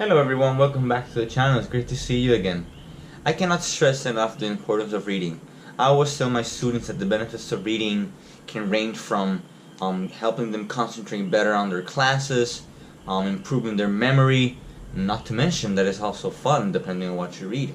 Hello everyone, welcome back to the channel. It's great to see you again. I cannot stress enough the importance of reading. I always tell my students that the benefits of reading can range from helping them concentrate better on their classes, improving their memory, not to mention that it's also fun depending on what you read.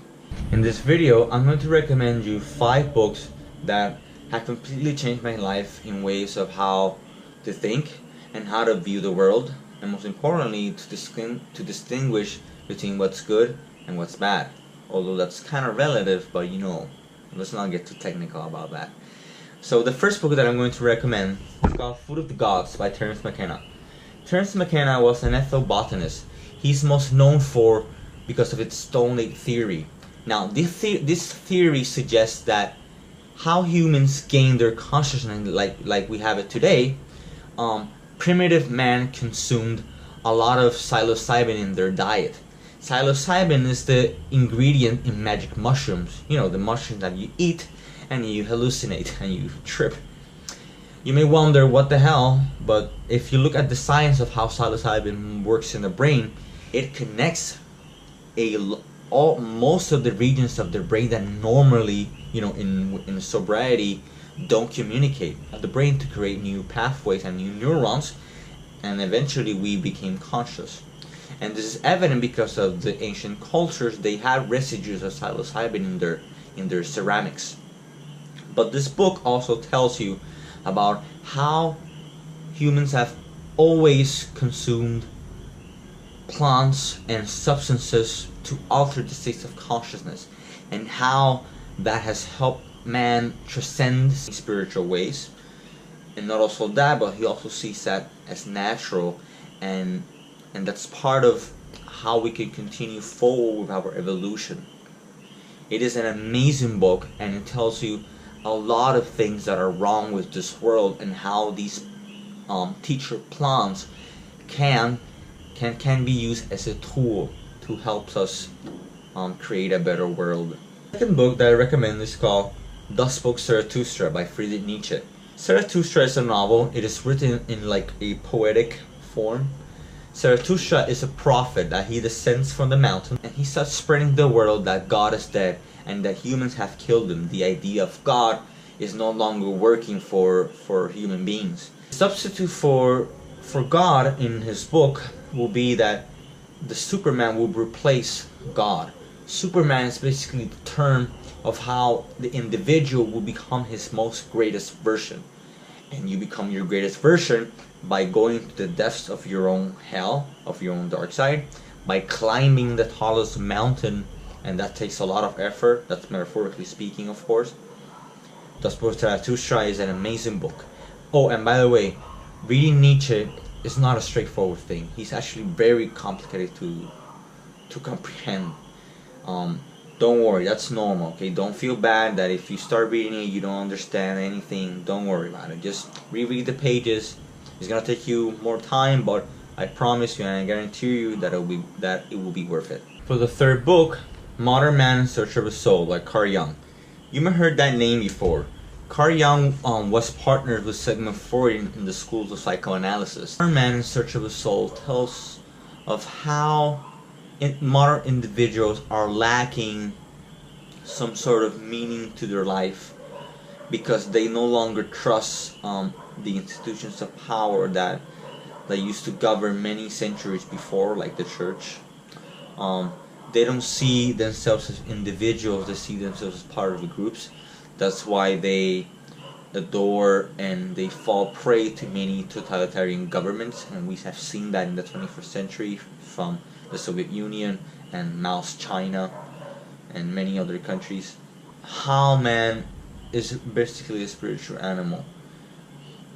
In this video, I'm going to recommend you 5 books that have completely changed my life in ways of how to think and how to view the world, and most importantly to distinguish between what's good and what's bad. Although that's kind of relative, but let's not get too technical about that. So the first book that I'm going to recommend is called Food of the Gods by Terence McKenna. Terence McKenna was an ethnobotanist. He's most known because of its Stone Age theory. Now this theory suggests that how humans gain their consciousness like we have it today, primitive man consumed a lot of psilocybin in their diet. Psilocybin is the ingredient in magic mushrooms. You know, the mushrooms that you eat and you hallucinate and you trip. You may wonder what the hell, but if you look at the science of how psilocybin works in the brain, it connects most of the regions of the brain that normally, in sobriety don't communicate the brain to create new pathways and new neurons, and eventually we became conscious. And this is evident because of the ancient cultures. They had residues of psilocybin in their ceramics. But this book also tells you about how humans have always consumed plants and substances to alter the states of consciousness, and how that has helped man transcend spiritual ways. And not also that, but he also sees that as natural, and that's part of how we can continue forward with our evolution. It is an amazing book, and it tells you a lot of things that are wrong with this world, and how these teacher plants can be used as a tool to help us create a better world. The second book that I recommend is called Thus Spoke Zarathustra by Friedrich Nietzsche. Zarathustra is a novel. It is written in like a poetic form. Zarathustra is a prophet that he descends from the mountain, and he starts spreading the word that God is dead and that humans have killed him. The idea of God is no longer working for human beings. The substitute for God in his book will be that the Superman will replace God. Superman is basically the term of how the individual will become his most greatest version. And you become your greatest version by going to the depths of your own hell, of your own dark side, by climbing the tallest mountain, and that takes a lot of effort. That's metaphorically speaking, of course. Thus Spoke Zarathustra is an amazing book. Oh, and by the way, reading Nietzsche is not a straightforward thing. He's actually very complicated to comprehend. Don't worry, that's normal, okay? Don't feel bad that if you start reading it you don't understand anything. Don't worry about it. Just reread the pages. It's gonna take you more time, but I promise you and I guarantee you that it will be worth it. For the third book, Modern Man in Search of a Soul by Carl Jung. You may have heard that name before. Carl Jung was partnered with Sigmund Freud in the schools of psychoanalysis. Modern Man in Search of a Soul tells of how modern individuals are lacking some sort of meaning to their life because they no longer trust the institutions of power that used to govern many centuries before, like the church. They don't see themselves as individuals, they see themselves as part of the groups. That's why they adore and they fall prey to many totalitarian governments, and we have seen that in the 21st century from the Soviet Union and Mao's China and many other countries. How man is basically a spiritual animal,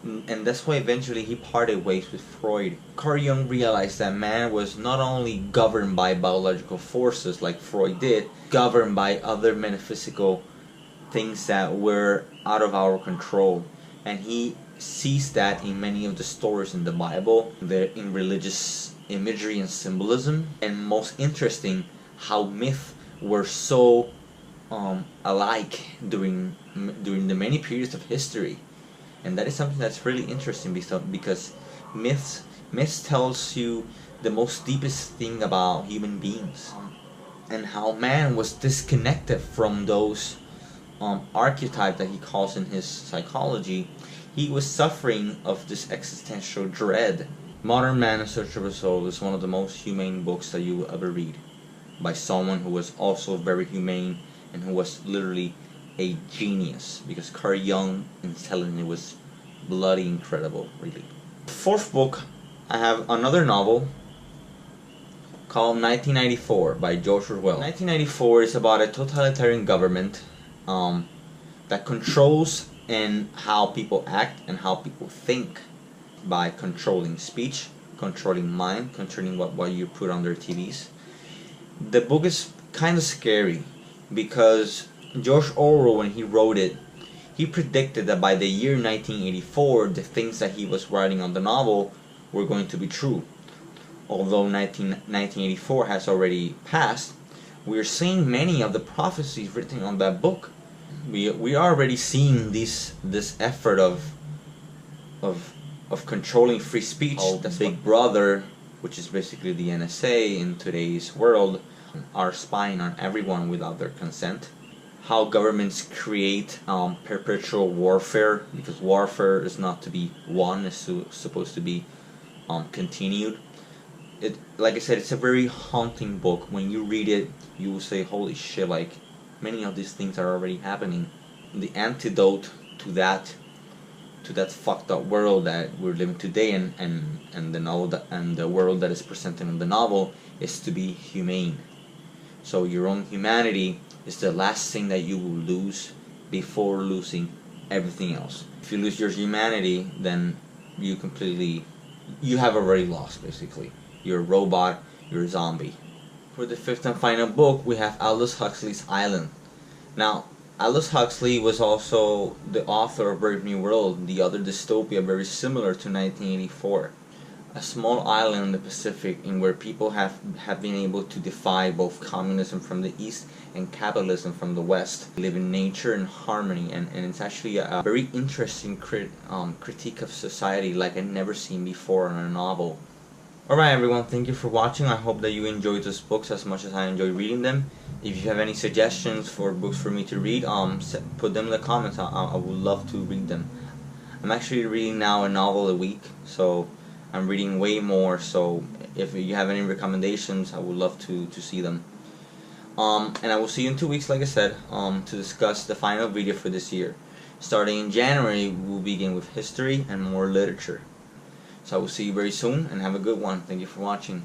and that's why eventually he parted ways with Freud. Carl Jung realized that man was not only governed by biological forces like Freud did, governed by other metaphysical things that were out of our control, and he sees that in many of the stories in the Bible, in religious imagery and symbolism. And most interesting, how myths were so alike during the many periods of history. And that is something that's really interesting because myths tells you the most deepest thing about human beings, and how man was disconnected from those archetype that he calls in his psychology. He was suffering of this existential dread. Modern Man in Search of a Soul is one of the most humane books that you will ever read, by someone who was also very humane and who was literally a genius, because Carl Jung in telling it was bloody incredible, really. Fourth book, I have another novel called 1984 by George Orwell. 1984 is about a totalitarian government that controls and how people act and how people think by controlling speech, controlling mind, controlling what you put on their TVs. The book is kind of scary because George Orwell, when he wrote it, he predicted that by the year 1984, the things that he was writing on the novel were going to be true. Although 1984 has already passed, we are seeing many of the prophecies written on that book. We are already seeing this effort of controlling free speech. That's Big Brother, which is basically the NSA in today's world, are spying on everyone without their consent. How governments create perpetual warfare, because warfare is not to be won, it's supposed to be continued. Like I said, it's a very haunting book. When you read it, you will say, holy shit, like, many of these things are already happening. The antidote to that fucked up world that we're living today, and the novel and the world that is presented in the novel, is to be humane. So your own humanity is the last thing that you will lose before losing everything else. If you lose your humanity, then you have already lost, basically. You're a robot, you're a zombie. For the fifth and final book, we have Aldous Huxley's Island. Now, Aldous Huxley was also the author of Brave New World, the other dystopia very similar to 1984. A small island in the Pacific in where people have been able to defy both communism from the East and capitalism from the West. Live in nature and harmony, and it's actually a very interesting critique of society like I've never seen before in a novel. Alright everyone, thank you for watching. I hope that you enjoyed these books as much as I enjoy reading them. If you have any suggestions for books for me to read, put them in the comments. I would love to read them. I'm actually reading now a novel a week, so I'm reading way more, so if you have any recommendations, I would love to see them. And I will see you in 2 weeks, like I said, to discuss the final video for this year. Starting in January, we'll begin with history and more literature. So I will see you very soon, and have a good one. Thank you for watching.